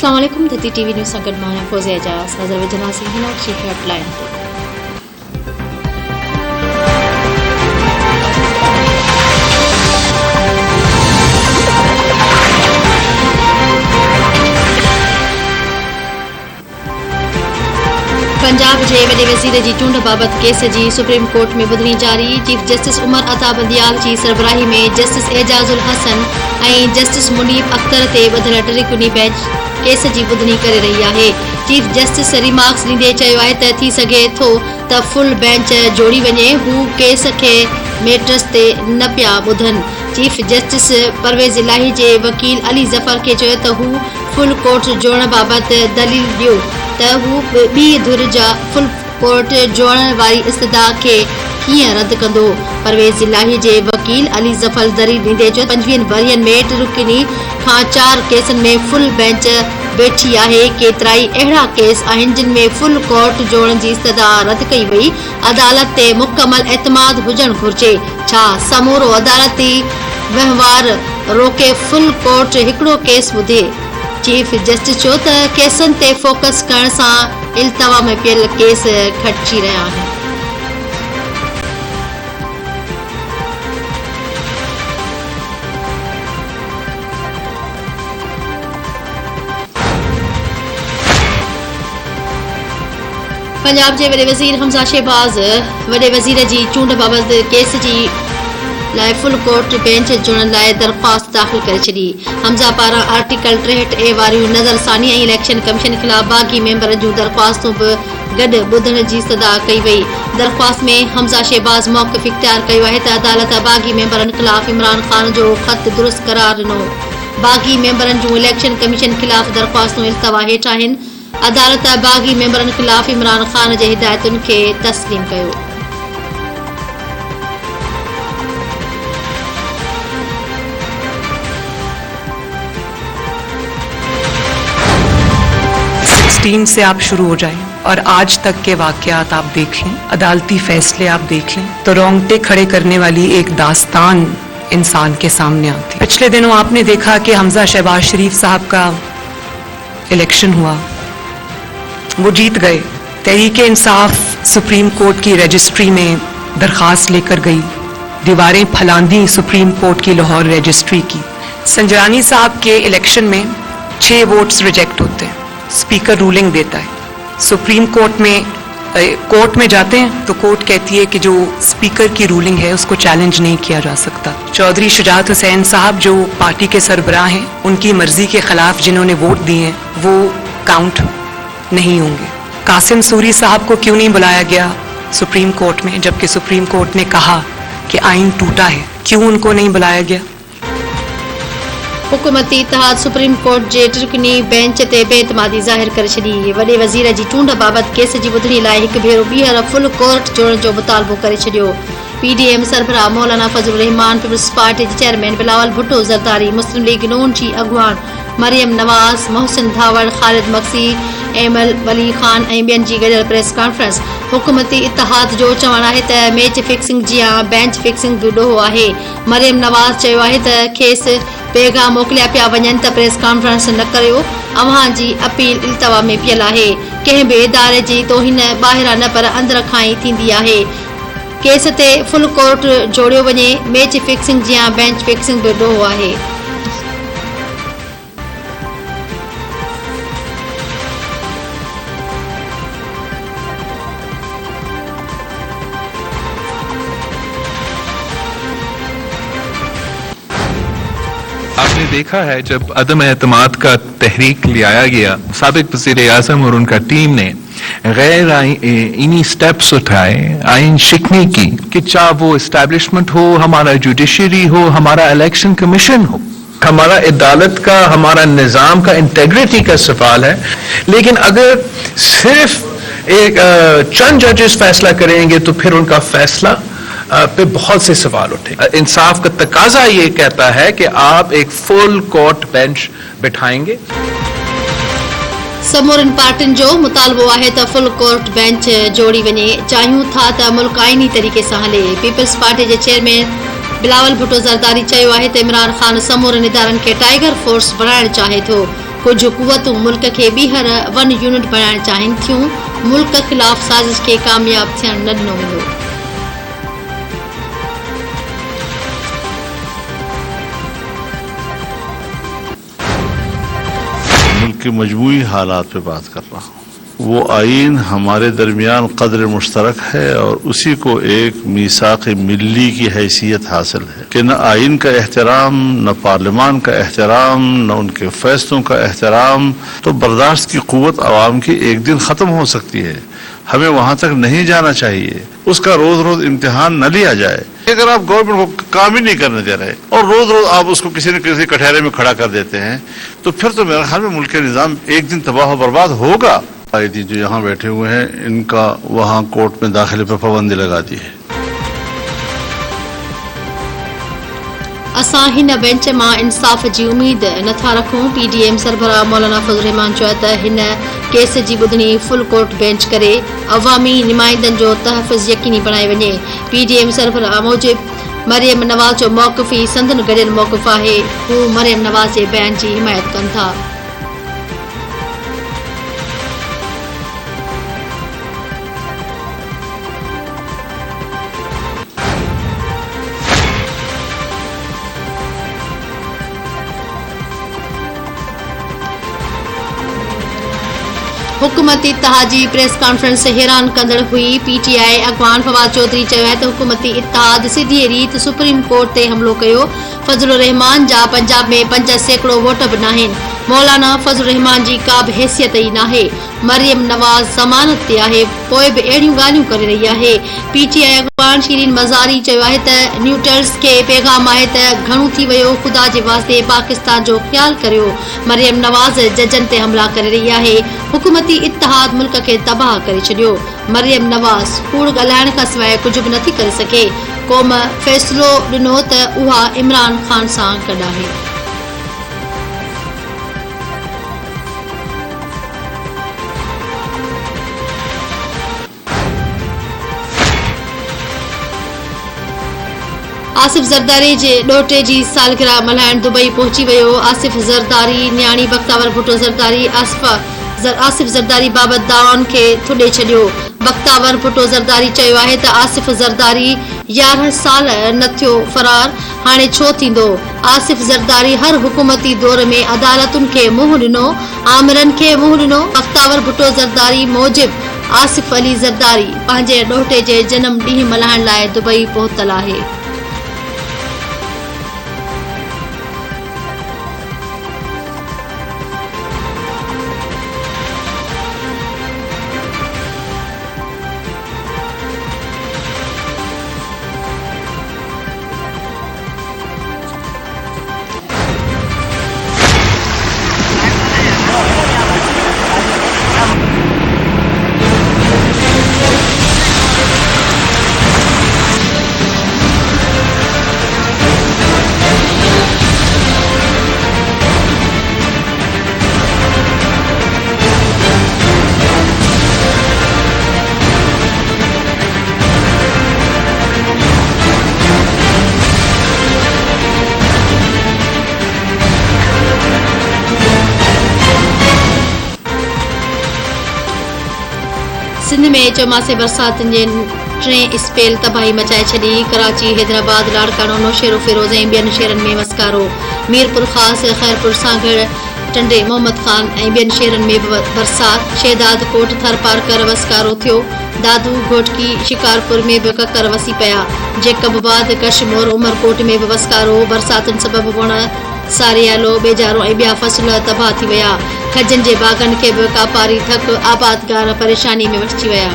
अस्सलाम वालेकुम। धरती टीवी न्यूज़ सां गॾु मां आहियां फ़ौज़िया एजाज़। नज़र विझंदासीं हिन वक़्त जी हेडलाइन ते। पंजाब जे वॾे वज़ीर जी चूंड बाबति केस जी सुप्रीम कोर्ट में ॿुधणी जारी। चीफ जस्टिस उमर अता बंदियाल जी सरबराही में जस्टिस एजाज़ुल हसन ऐं जस्टिस मुनीब अख्तर ते ॿधल टिरिकुनी बेंच केस जी ॿुधणी करे रही आहे। चीफ जस्टिस रिमार्क्स ॾींदे चयो आहे त थी सघे थो त फुल बेंच जोड़ी वञे। हू केस खे मेटर्स ते न पिया ॿुधनि। चीफ जस्टिस परवेज़ इलाही जे वकील अली ज़फ़र खे चयो त हू फुल कोर्ट जोड़ण बाबति दलील ॾियो त हू ॿी धुर जा फुल कोर्ट जोड़ण वारी इस्तदा खे कीअं रद्द कंदो। परवेज़ इलाही जे वकील अली ज़फ़र दलील ॾींदे चयो 25 वरियनि में टिरिकुनी खां 4 केसनि में फुल बेंच वेठी आहे। केतिराई अहिड़ा केस आहिनि जिन में फुल कोर्ट जोड़ण जी इस्तदा रद्द कई वई। अदालत ते मुकमल एतमाद हुजणु घुर्जे। छा समूरो अदालती वहिंवार रोके फुल कोर्ट हिकिड़ो केस ॿुधे। चीफ जस्टिस चयो त केसनि ते फोकस करण सां इल्तवा में पियल केस खटिजी रहिया आहिनि। पंजाब जे वॾे वज़ीर हमज़ा शहबाज़ वॾे वज़ीर जी चूंड बाबति केस जी लाइ फुल कोर्ट बेंच जोड़ण लाइ दरख़्वास्त दाख़िल करे छॾी। हमज़ा पारां आर्टिकल 63A वारियूं नज़रसानी ऐं इलेक्शन कमीशन ख़िलाफ़ बाग़ी मेंबरनि जूं दरख़्वास्तूं बि गॾु ॿुधण जी इस्तदा कई वई। दरख़्वास्त में हमज़ा शहबाज़ मौक़िफ़ इख़्तियार कयो आहे त अदालत बाग़ी मेंबरनि ख़िलाफ़ इमरान ख़ान जो ख़त दुरुस्त करार ॾिनो। बाग़ी मेंबरनि जूं इलेक्शन कमीशन ख़िलाफ़ दरख़्वास्तूं इल्तवा हेठि आहिनि। अदालत बाग़ी मेंबरनि ख़िलाफ़ इमरान ख़ान जे हिदायतुनि खे तस्लीम कयो। से आप शुरू हो जाएं और आज तक के वाकयात आप देख लें, अदालती फैसले आप देख लें तो रोंगटे खड़े करने वाली एक दास्तान इंसान के सामने आती। पिछले दिनों आपने देखा कि हमज़ा शहबाज शरीफ साहब का इलेक्शन हुआ, वो जीत गए। तहरीके इंसाफ सुप्रीम कोर्ट की रजिस्ट्री में दरख्वास्त लेकर गई, दीवारें फैलांदी सुप्रीम कोर्ट की लाहौर रजिस्ट्री की। संजरानी साहब के इलेक्शन में 6 वोट्स रिजेक्ट होते हैं, स्पीकर रूलिंग देता है। सुप्रीम कोर्ट में जाते हैं तो कोर्ट कहती है कि जो स्पीकर की रूलिंग है उसको चैलेंज नहीं किया जा सकता। चौधरी शुजात हुसैन साहब जो पार्टी के सरबराह हैं, उनकी मर्जी के खिलाफ जिन्होंने वोट दिए हैं वो काउंट नहीं होंगे। कासिम सूरी साहब को क्यों नहीं बुलाया गया सुप्रीम कोर्ट में, जबकि सुप्रीम कोर्ट ने कहा कि आइन टूटा है, क्यों उनको नहीं बुलाया गया। हुकूमती इत्तेहाद सुप्रीम कोर्ट जे टिरिकुनी बेंच ते बेतमादी ज़ाहिर करे छॾी। वॾे वज़ीर जी चूंड बाबति केस जी ॿुधणी लाइ हिकु भेरो ॿीहर फुल कोर्ट जोड़ण जो मुतालबो करे छॾियो। PDM सरबराह मौलाना फजलुर रहमान, पीपल्स पार्टी जे चेयरमैन बिलावल भुट्टो ज़रदारी, मुस्लिम लीग नून जी अॻुवान मरियम नवाज़, मोहसिन धावड़, ख़ालिद मक्सी, एमल वली ख़ान ऐं ॿियनि जी गॾियल प्रेस कॉन्फ्रेंस। हुकूमती इत्तेहाद जो चवणु आहे त मैच फिक्सिंग जी बेंच फिक्सिंग बि ॾोहो आहे। मरियम नवाज़ चयो आहे त खेसि पैगाम मोकिलिया पिया वञनि त प्रेस कॉन्फ्रेंस न करियो। अव्हां जी अपील इल्तवा में पियल आहे। कंहिं बि इदारे जी तौहीन ॿाहिरां न पर अंदर खां ई थींदी आहे। केस ते फुल कोर्ट जोड़ियो वञे। मैच फिक्सिंग जी बेंच फिक्सिंग बि ॾोहो आहे। आपने देखा है जब अदम एतमाद का तहरीक लाया गया, साबिक वज़ीर आज़म और उनका टीम ने गैर इन्हीं स्टेप्स उठाए आइन शिकनी की, कि चाहे वो इस्टेब्लिशमेंट हो, हमारा जुडिशरी हो, हमारा इलेक्शन कमीशन हो, हमारा अदालत का, हमारा निज़ाम का इंटेग्रिटी का सवाल है। लेकिन अगर सिर्फ एक चंद जजेस फैसला करेंगे तो फिर उनका फैसला पे बहुत से सवाल उठे। इंसाफ का तकाजा ये कहता है कि आप एक फुल कोर्ट बेंच बिठाएंगे। समूरनि पार्टियुनि जो मुतालबो आहे त फुल कोर्ट बेंच जोड़ी वञे। चाहियूं था त मुल्क आइनी तरीक़े सां हले। पीपल्स पार्टी जे चेयरमैन बिलावल भुट्टो ज़रदारी चयो आहे त इमरान ख़ान समूरनि इदारनि खे टाइगर फोर्स बणाइण चाहे थो। कुछ कुवतूं मुल्क खे ॿीहर वन यूनिट बणाइण चाहिनि थियूं। मुल्क ख़िलाफ़ साज़िश खे कामयाब थियण न ॾिनो वेंदो। मुल्क के मजमूई हालात पे बात कर रहा हूँ। वो आइन हमारे दरमियान कदर मुश्तरक है और उसी को एक मीसाक मिल्ली की हैसियत हासिल है कि न आइन का एहतराम, न पार्लियामान का एहतराम, न उनके फैसलों का एहतराम, तो बर्दाश्त की कुव्वत आवाम की एक दिन ख़त्म हो सकती है। हमें वहाँ तक नहीं जाना चाहिए। उसका रोज रोज इम्तिहान न लिया जाए। अगर आप गवर्नमेंट को काम ही नहीं करने दे रहे और रोज रोज आप उसको किसी न किसी कटहरे में खड़ा कर देते हैं, तो फिर तो मेरे ख्याल में मुल्क का निज़ाम एक दिन तबाह बर्बाद होगा। जो यहाँ बैठे हुए हैं, इनका वहाँ कोर्ट में दाखिले पर पाबंदी लगा दी है। असां हिन बेंच मां इंसाफ़ जी उम्मीद नथा रखूं। PDM सरबराह मौलाना फज़लुर रहमान चयो त हिन केस जी ॿुधणी फुल कोर्ट बेंच करे अवामी नुमाइंदनि जो तहफ़ुज़ यकीनी बणाए वञे। PDM सरबराह मूजिब मरियम नवाज़ जो मौक़िफ़ ई संदन गॾियल मौक़िफ़ आहे। हू मरियम नवाज़ जे बयान जी हिमायत कनि था। हुकूमती इत्तेहाद जी प्रेस कॉन्फ्रेंस हैरान कंदड़ हुई। PTI अॻवान फवाद चौधरी चयो आहे त हुकूमती इत्तेहाद सिधी रीत सुप्रीम कोर्ट ते हमलो कयो। फज़लुर रहमान जा पंजाब में 5% वोट बि नाहिनि। मौलाना फज़लुर रहमान जी का बि हैसियत ई नाहे। मरियम नवाज़ ज़मानत ते आहे, पोइ बि अहिड़ियूं ॻाल्हियूं करे रही आहे। PTI अॻवान शीरीन मज़ारी चयो आहे त न्यूट्रल्स खे पैगाम आहे त घणो थी वियो, ख़ुदा जे वास्ते पाकिस्तान जो ख़्यालु करियो। मरियम नवाज़ जजनि ते हमला करे रही आहे। हुकूमती इत्तेहाद मुल्क खे तबाह करे छॾियो। मरियम नवाज़ कूड़ ॻाल्हाइण खां सवाइ कुझु बि नथी करे सघे। क़ौम फ़ैसिलो ॾिनो त उहा इमरान ख़ान सां गॾु आहे। आसिफ ज़रदारी जे ॾोटे जी सालगिरह मल्हाइण दुबई पहुची वियो। आसिफ ज़रदारी न्याणी बख्तावर भुट्टो ज़रदारी आसिफ ज़रदारी बाबति दावनि खे थुॾे छॾियो। बख्तावर भुट्टो ज़रदारी चयो आहे त आसिफ ज़रदारी 11 साल न थियो फरार, हाणे छो थींदो। आसिफ ज़रदारी हर हुकूमती दौर में अदालतुनि खे मुंहुं ॾिनो, आमिरनि खे मुंहुं ॾिनो। बख्तावर भुट्टो ज़रदारी मूजिब आसिफ अली ज़रदारी पंहिंजे ॾोटे जे जनम ॾींहुं मल्हाइण लाइ दुबई पहुतल आहे। सिंध में चौमासे बरसातुनि जे 3 स्पेल तबाही मचाए छॾी। कराची, हैदराबाद, लाड़कानो, नौशेरो फिरोज़ ऐं ॿियनि शहरनि में वसकारो। मीरपुर ख़ासि, खैरपुर सागड़, टंडे, मोहम्मद खान ऐं ॿियनि शहरनि में बि बरसात। शहदाद कोट, थरपारकर वसकारो थियो। दादू, घोटकी, शिकारपुर में बि ककर वसी पिया। जेकबाबाद, कशमोर, उमरकोट में बि वसकारो। बरसातुनि सबबि वण, सारियालो, बेजारो ऐं ॿिया फसल तबाह थी विया। खजनि जे बाग़नि खे बि कापारी थक, आबादगार परेशानी में वठिजी विया।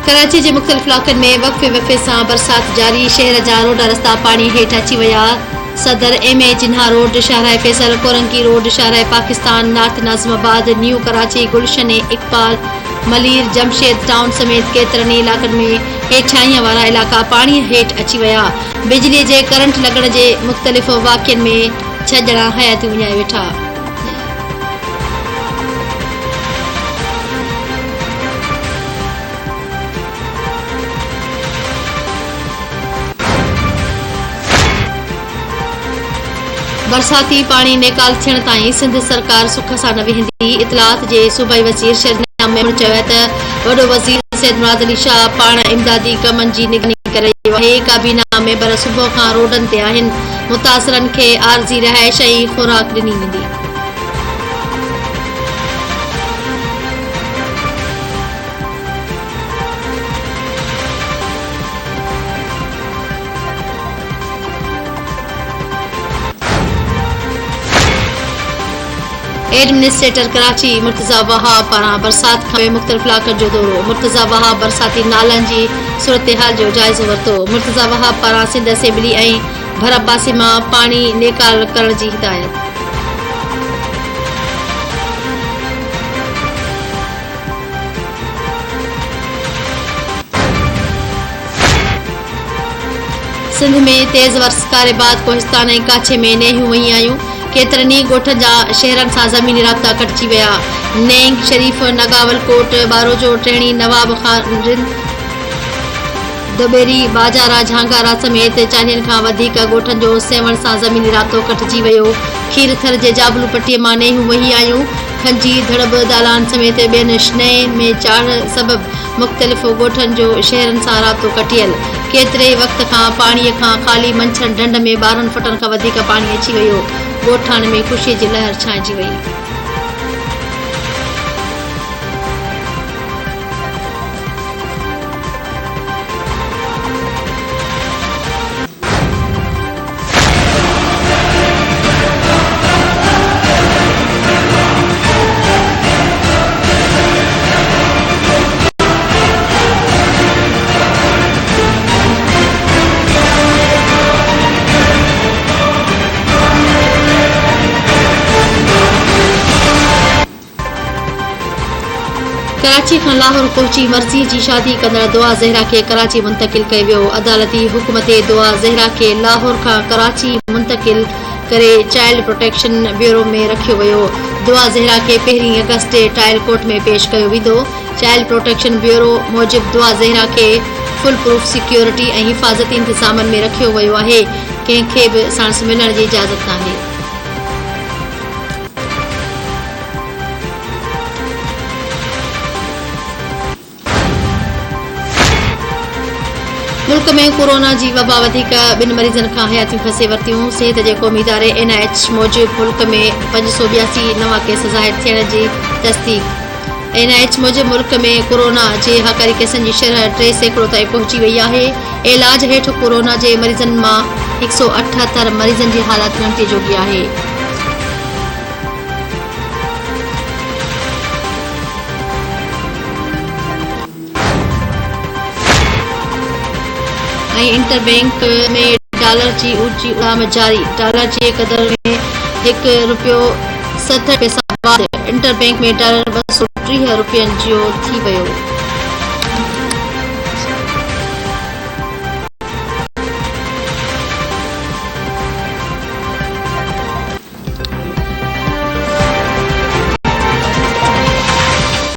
कराची जे मुख़्तलिफ़ इलाक़नि में वक़्फ़े वक़्फ़े सां बरसात जारी। शहर जा रोड रस्ता पाणी हेठि अची विया। Saddar, MA Jinnah road, Shahrah Faisal, Korangi road, Shahrah Pakistan, north Nazimabad, new Karachi, Gulshan, Iqbal, Malir, Jamshed town समेत केतिरनि इलाक़नि में हेठाईअ वारा इलाइक़ा पाणी हेठि अची विया। बिजलीअ जे करंट लॻण जे मुख़्तलिफ़ वाक़िअनि में 6 ॼणा हयातियूं विञाए वेठा। बरसाती पानी नेकाल थियण ताईं सिंध सरकार सुख सां न वेहंदी। इतलात जे सूबाई वज़ीर शहरनामे में चयो त वॾो वज़ीर सैयद मुराद अली शाह पाण इमदादी कमनि जी निगरानी करे रहियो आहे। काबीना मेंबर सुबुह खां रोडनि ते आहिनि। मुतासिरनि खे आरज़ी रहाइश ऐं खुराक ॾिनी वेंदी। एडमिनिस्ट्रेटर कराची मुर्तज़ा वहाब पारां बरसात खां मुख़्तलिफ़ इलाक़नि जो दौरो। मुर्तज़ा वहाब बरसाती नालनि जी सूरतहाल जो जाइज़ो वरितो। मुर्तज़ा वहाब पारां सिंध असेंबली ऐं भरब पासे मां पाणी नेकाल करण जी हिदायत। सिंध में तेज़ वरसकारे बाद कोहिस्तान ऐं काछे में नेहियूं वही आयूं। केतिरनि ई ॻोठनि जा शहरनि सां ज़मीनी राब्ता कटिजी विया। नेंग, शरीफ, नगावलकोट, बारोजो, टेणी, नवाब खान, दुबेरी, बाजारा, झांगारा समेत 40 खां वधीक ॻोठनि जो सेवण सां ज़मीनी राब्तो कटिजी वियो। खीरथर जे जाबलू पट्टीअ मां नेहियूं वही आयूं। खंजी, धड़ब, दालान समेत ॿियनि शनए में चाढ़ सबबि मुख़्तलिफ़ ॻोठनि जो शहरनि सां राब्तो कटियल। केतिरे वक़्त खां पाणीअ खां ख़ाली मंछर ढंढ में 12 फुटनि खां वधीक पाणी अची वियो। ॻोठाणे में ख़ुशीअ जी लहर छांइजी वई। कराची खां लाहौर पहुची मर्ज़ी जी शादी कंदड़ दुआ ज़हरा खे कराची मुंतकिल कयो वियो। अदालती हुक्म ते दुआ ज़हरा खे लाहौर खां कराची मुंतकिल करे चाइल्ड प्रोटेक्शन ब्यूरो में रखियो वियो। दुआ ज़हरा खे 1 अगस्त ते ट्रायल कोर्ट में पेश कयो वेंदो। चाइल्ड प्रोटेक्शन ब्यूरो मूजिब दुआ ज़हरा खे फुल प्रूफ सिक्योरिटी ऐं हिफ़ाज़ती इंतज़ामनि में रखियो वियो आहे। कंहिंखे बि संस मिलण जी इजाज़त नाहे। मुल्क में कोरोना जी वबा वधीक 2 मरीज़नि खां हयातियूं खसे वरितियूं। सिहत जे क़ौमी इदारे NIH मूजिब मुल्क में 582 नवां केस ज़ाहिर थियण जी तस्दीक। NIH मूजिब मुल्क में कोरोना जे हकारी केसनि जी शरह 3% ताईं पहुची वई आहे। इलाज हेठि कोरोना जे मरीज़नि मां 178 मरीज़नि जी हालत ॻणिती जोगी आहे। इंटरबैंक में डॉलर जी ऊंची उड़ाम जारी। डॉलर जे क़दर में ₹1.60 बाद इंटरबैंक में डॉलर 230 रुपयनि जो थी वियो।